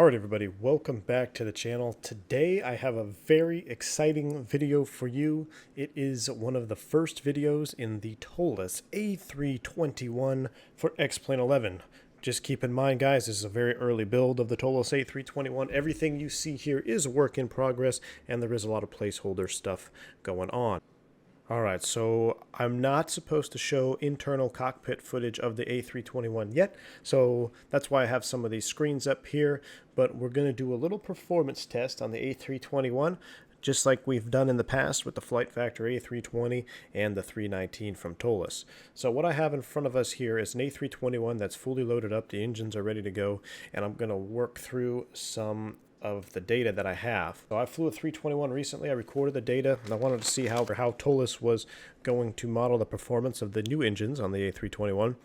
Alright everybody, welcome back to the channel. Today I have a very exciting video for you. It is one of the first videos in the Toliss A321 for XP11. Just keep in mind guys, this is a very early build of the Toliss A321. Everything you see here is a work in progress and there is a lot of placeholder stuff going on. Alright, so I'm not supposed to show internal cockpit footage of the A321 yet, so that's why I have some of these screens up here, but we're going to do a little performance test on the A321, just like we've done in the past with the Flight Factor A320 and the 319 from Toliss. So what I have in front of us here is an A321 that's fully loaded up, the engines are ready to go, and I'm going to work through some of the data that I have. So I flew a 321 recently. I recorded the data and I wanted to see how Toliss was going to model the performance of the new engines on the A321.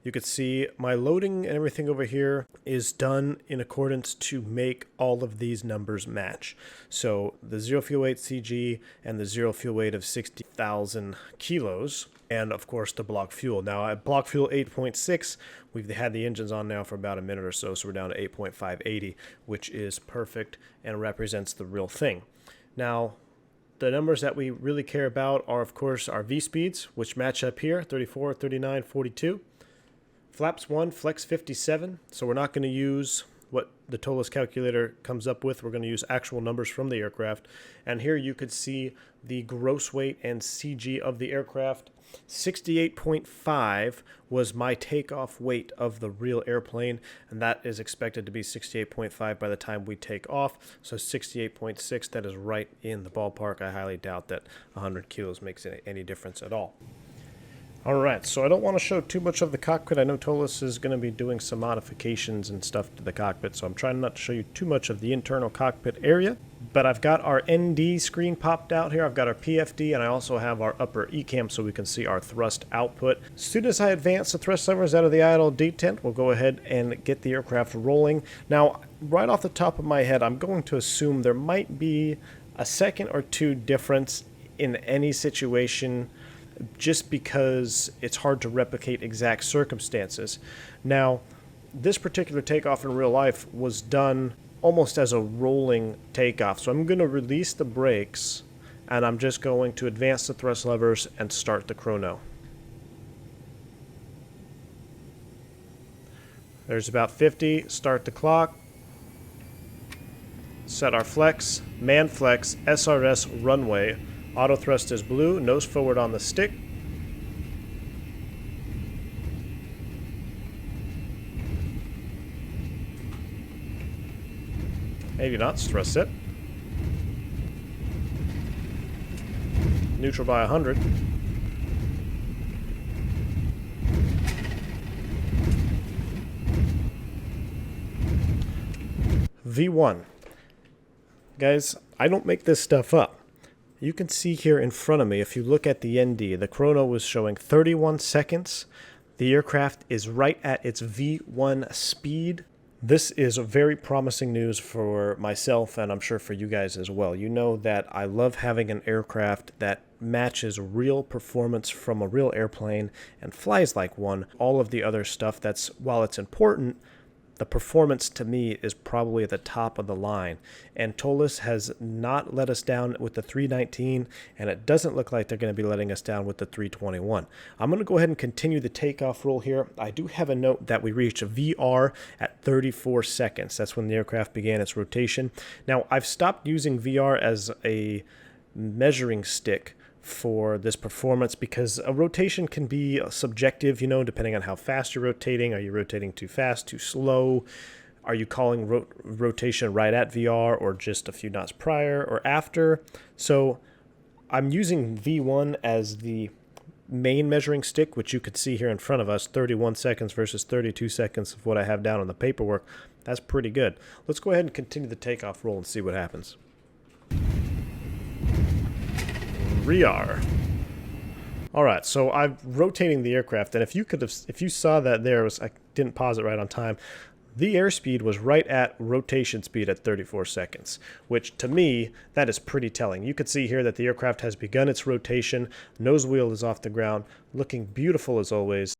You could see my loading and everything over here is done in accordance to make all of these numbers match. So the zero fuel weight CG and the zero fuel weight of 60,000 kilos, and of course the block fuel. Now at block fuel 8.6, we've had the engines on now for about a minute or so, so we're down to 8.580, which is perfect and represents the real thing. Now the numbers that we really care about are of course our V speeds, which match up here, 34, 39, 42. Flaps 1, flex 57, so we're not going to use what the Toliss calculator comes up with. We're going to use actual numbers from the aircraft. And here you could see the gross weight and CG of the aircraft. 68.5 was my takeoff weight of the real airplane, and that is expected to be 68.5 by the time we take off. So 68.6, that is right in the ballpark. I highly doubt that 100 kilos makes any difference at all. Alright, so I don't want to show too much of the cockpit. I know Toliss is going to be doing some modifications and stuff to the cockpit, so I'm trying not to show you too much of the internal cockpit area. But I've got our ND screen popped out here, I've got our PFD, and I also have our upper ECAM so we can see our thrust output. As soon as I advance the thrust levers out of the idle detent, we'll go ahead and get the aircraft rolling. Now, right off the top of my head, I'm going to assume there might be a second or two difference in any situation, just because it's hard to replicate exact circumstances. Now, this particular takeoff in real life was done almost as a rolling takeoff. So I'm going to release the brakes and I'm just going to advance the thrust levers and start the chrono. There's about 50, start the clock, set our flex, man flex, SRS runway. Auto thrust is blue, nose forward on the stick. Maybe not, thrust set. Neutral by 100. V1. Guys, I don't make this stuff up. You can see here in front of me, if you look at the ND, the chrono was showing 31 seconds. The aircraft is right at its V1 speed. This is very promising news for myself, and I'm sure for you guys as well. You know that I love having an aircraft that matches real performance from a real airplane and flies like one. All of the other stuff, that's, while it's important, the performance to me is probably at the top of the line. And Toliss has not let us down with the 319, and it doesn't look like they're going to be letting us down with the 321. I'm going to go ahead and continue the takeoff roll here. I do have a note that we reached a VR at 34 seconds. That's when the aircraft began its rotation. Now, I've stopped using VR as a measuring stick for this performance because a rotation can be subjective, you know, depending on how fast you're rotating. Are you rotating too fast, too slow? Are you calling rotation right at VR or just a few knots prior or after? So I'm using V1 as the main measuring stick, which you could see here in front of us, 31 seconds versus 32 seconds of what I have down on the paperwork. That's pretty good. Let's go ahead and continue the takeoff roll and see what happens. Rear. Alright, so I'm rotating the aircraft, and if you saw that I didn't pause it right on time, the airspeed was right at rotation speed at 34 seconds, which to me, that is pretty telling. You could see here that the aircraft has begun its rotation, nose wheel is off the ground, looking beautiful as always.